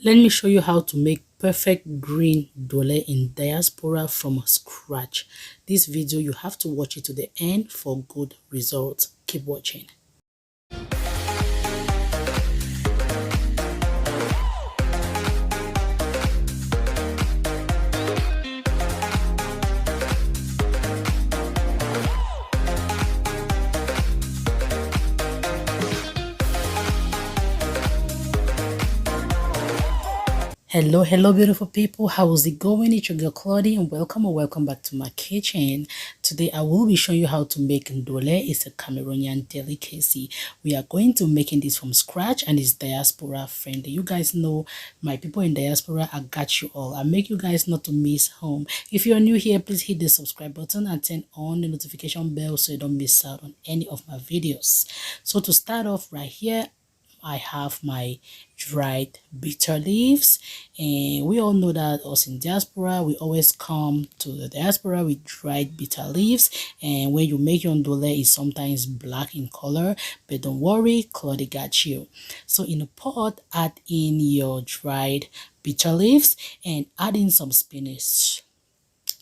Let me show you how to make perfect green ndole in Diaspora from scratch. This video, you have to watch it to the end for good results. Keep watching. Hello beautiful people, how is it going? It's your girl Claudia and welcome or welcome back to my kitchen. Today I will be showing you how to make ndole. It's a Cameroonian delicacy. We are going to making this from scratch and it's diaspora friendly. You guys know my people in diaspora, I got you all. I make you guys not to miss home. If you're new here, please hit the subscribe button and turn on the notification bell so you don't miss out on any of my videos. So to start off right here, I have my dried bitter leaves, and we all know that us in diaspora, we always come to the diaspora with dried bitter leaves, and when you make your ndole, it's sometimes black in color, but don't worry, Claudia got you. So in a pot, add in your dried bitter leaves and add in some spinach.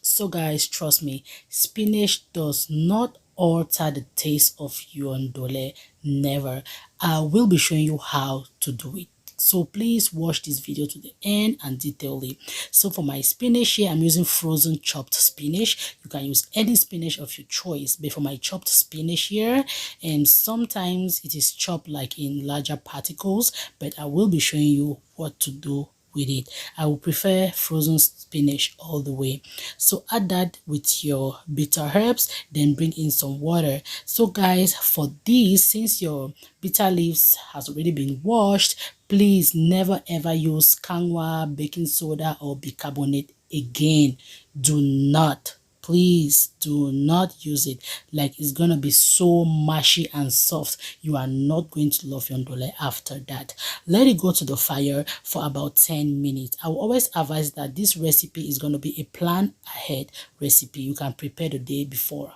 So guys, trust me, spinach does not alter the taste of your ndole. Never. I will be showing you how to do it. So please watch this video to the end and detailedly. So for my spinach here, I'm using frozen chopped spinach. You can use any spinach of your choice, but for my chopped spinach here, and sometimes it is chopped like in larger particles, but I will be showing you what to do with it. I will prefer frozen spinach all the way. So add that with your bitter herbs, then bring in some water. So guys, for this, since your bitter leaves has already been washed, please never ever use kanwa, baking soda or bicarbonate again. Do not, please do not use it. Like, it's gonna be so mushy and soft. You are not going to love your ndole after that. Let it go to the fire for about 10 minutes. I will always advise that this recipe is going to be a plan ahead recipe. You can prepare the day before.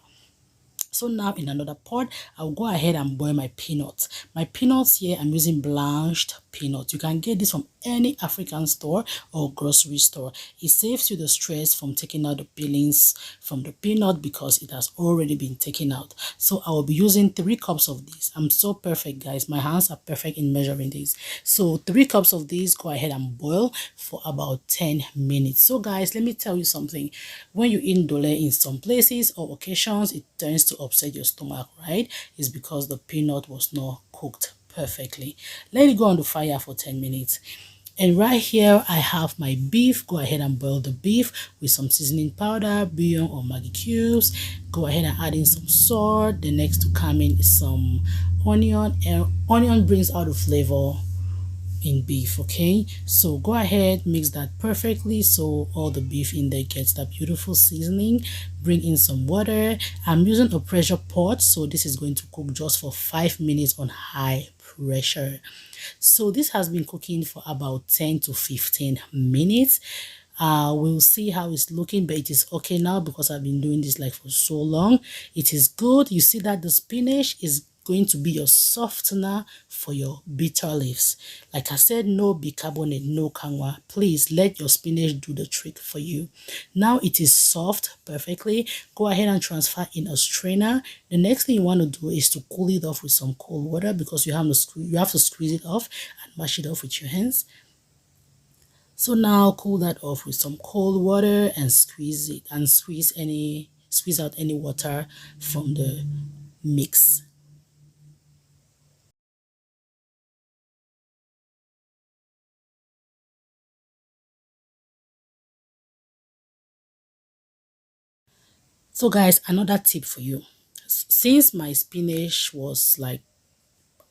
So now in another pot, I'll go ahead and boil my peanuts. My peanuts here, I'm using blanched peanuts. You can get this from any African store or grocery store. It saves you the stress from taking out the peelings from the peanut because it has already been taken out. So I will be using 3 cups of this. I'm so perfect, guys. My hands are perfect in measuring this. So 3 cups of this, go ahead and boil for about 10 minutes. So guys, let me tell you something. When you eat ndole in some places or occasions, it tends to upset your stomach, right? It's because the peanut was not cooked perfectly. Let it go on the fire for 10 minutes. And right here, I have my beef. Go ahead and boil the beef with some seasoning powder, bouillon or Maggi cubes. Go ahead and add in some salt. The next to come in is some onion. And onion brings out the flavor in beef. Okay, so go ahead, mix that perfectly so all the beef in there gets that beautiful seasoning. Bring in some water. I'm using a pressure pot, so this is going to cook just for 5 minutes on high pressure. So this has been cooking for about 10 to 15 minutes. We'll see how it's looking, but it is okay now because I've been doing this like for so long. It is good. You see that the spinach is going to be your softener for your bitter leaves. Like I said, no bicarbonate, no kanwa. Please let your spinach do the trick for you. Now it is soft perfectly. Go ahead and transfer in a strainer. The next thing you want to do is to cool it off with some cold water because you have to squeeze it off and mash it off with your hands. So now cool that off with some cold water and squeeze it and squeeze out any water from the mix. So guys, another tip for you. Since my spinach was like,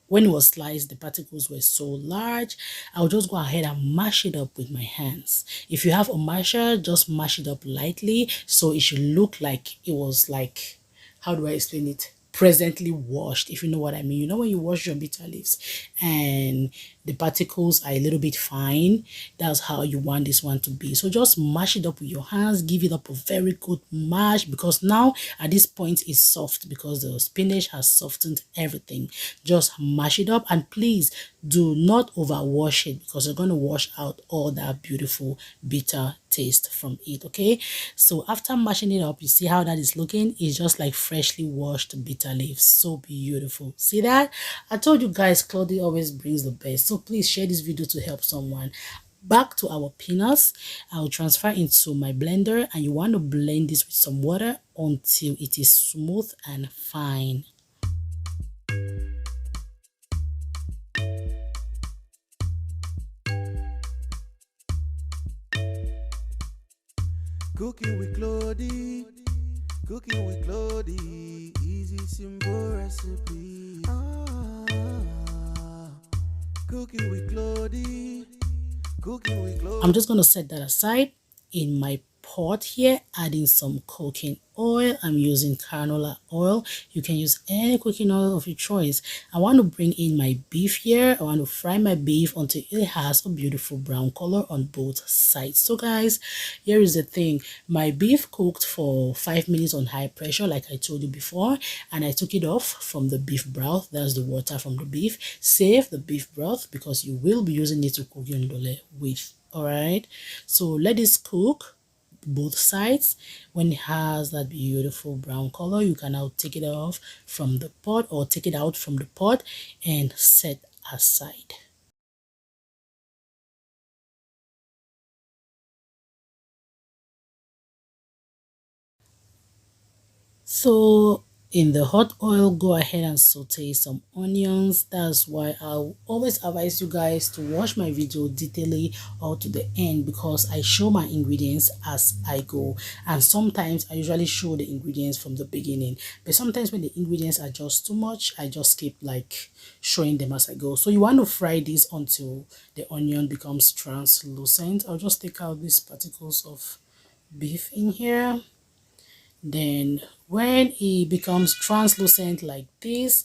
when it was sliced, the particles were so large, I'll just go ahead and mash it up with my hands. If you have a masher, just mash it up lightly so it should look like it was like, how do I explain it? Presently washed, if you know what I mean. You know when you wash your bitter leaves and the particles are a little bit fine. That's how you want this one to be. So just mash it up with your hands, give it up a very good mash, because now at this point it's soft because the spinach has softened everything. Just mash it up, and please do not overwash it because you're going to wash out all that beautiful bitter taste from it. Okay, so after mashing it up, you see how that is looking. It's just like freshly washed bitter leaves. So beautiful. See that? I told you guys, clothing always brings the best. So please share this video to help someone. Back to our peanuts, I'll transfer into my blender, and you want to blend this with some water until it is smooth and fine. Cooking with Claudie, cooking with Claudie, easy simple recipe. Cooking with Claudie, cooking with Claudie. I'm just going to set that aside in my pot here, adding some cooking oil. I'm using canola oil. You can use any cooking oil of your choice. I want to bring in my beef here. I want to fry my beef until it has a beautiful brown color on both sides. So guys, here is the thing. My beef cooked for 5 minutes on high pressure, like I told you before, and I took it off from the beef broth. That's the water from the beef. Save the beef broth because you will be using it to cook your ndole with. All right, so let this cook both sides. When it has that beautiful brown color, you can now take it off from the pot, or take it out from the pot and set aside. So in the hot oil, go ahead and saute some onions. That's why I'll always advise you guys to watch my video detailedly or to the end, because I show my ingredients as I go, and sometimes I usually show the ingredients from the beginning, but sometimes when the ingredients are just too much, I just keep like showing them as I go. So you want to fry this until the onion becomes translucent. I'll just take out these particles of beef in here. Then when it becomes translucent like this,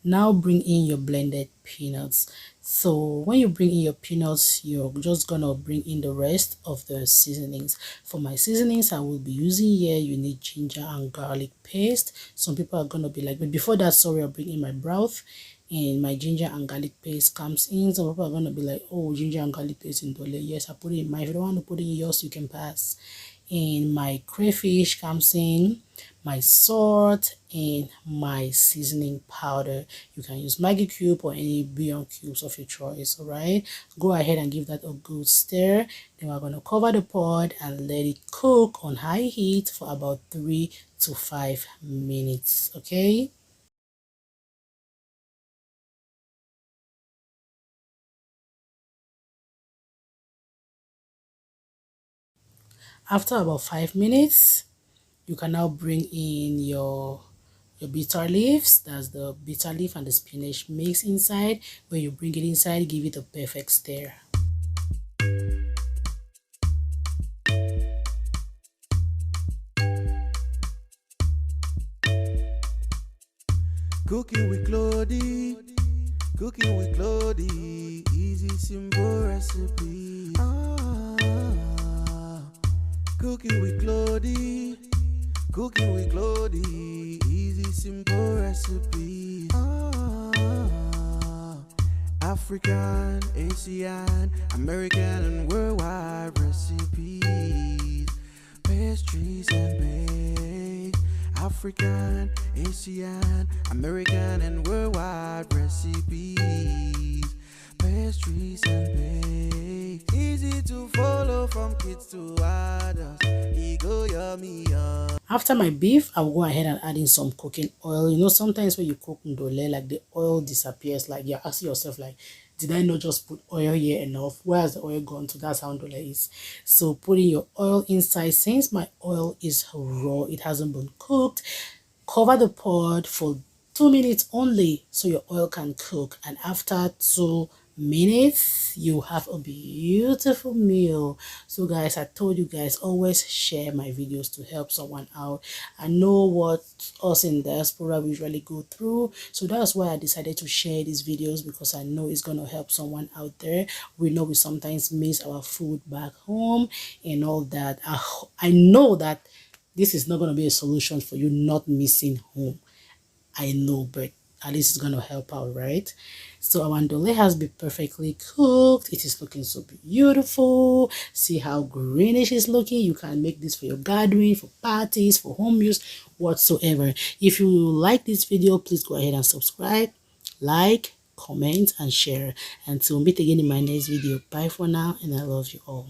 now bring in your blended peanuts. So when you bring in your peanuts, you're just gonna bring in the rest of the seasonings. For my seasonings, I will be using here, you need ginger and garlic paste. Some people are gonna be like, but before that, sorry, I'll bring in my broth, and my ginger and garlic paste comes in. Some people are gonna be like, oh, ginger and garlic paste in Ndole. Yes, I put it in mine. If you don't want to put it in yours, you can pass. And my crayfish comes in, my salt, and my seasoning powder. You can use Maggi cube or any bouillon cubes of your choice. All right, go ahead and give that a good stir. Then we're going to cover the pot and let it cook on high heat for about 3 to 5 minutes. Okay. After about 5 minutes, you can now bring in your bitter leaves. That's the bitter leaf and the spinach mix inside. When you bring it inside, give it a perfect stir. Cooking with Claudie, cooking with Claudie, easy simple recipe. Cooking with Claudie, cooking with Claudie, easy simple recipe. African, Asian, American and worldwide recipes, pastries and bakes. African, Asian, American and worldwide recipes, pastries and bakes. Easy to follow from kids to adults. Go yummy, yum. After my beef, I'll go ahead and add in some cooking oil. You know, sometimes when you cook ndole, like the oil disappears. Like you're asking yourself, like, did I not just put oil here enough? Where has the oil gone to? That's how ndole is. So putting your oil inside. Since my oil is raw, it hasn't been cooked, cover the pot for 2 minutes only so your oil can cook. And after 2 minutes you have a beautiful meal. So guys, I told you guys, always share my videos to help someone out. I know what us in diaspora we usually go through, so that's why I decided to share these videos, because I know it's going to help someone out there. We know we sometimes miss our food back home and all that. I know that this is not going to be a solution for you not missing home. I know, but at least it's going to help out, right? So our ndole has been perfectly cooked. It is looking so beautiful. See how greenish it's looking. You can make this for your gathering, for parties, for home use, whatsoever. If you like this video, please go ahead and subscribe, like, comment, and share. Until we meet again in my next video. Bye for now, and I love you all.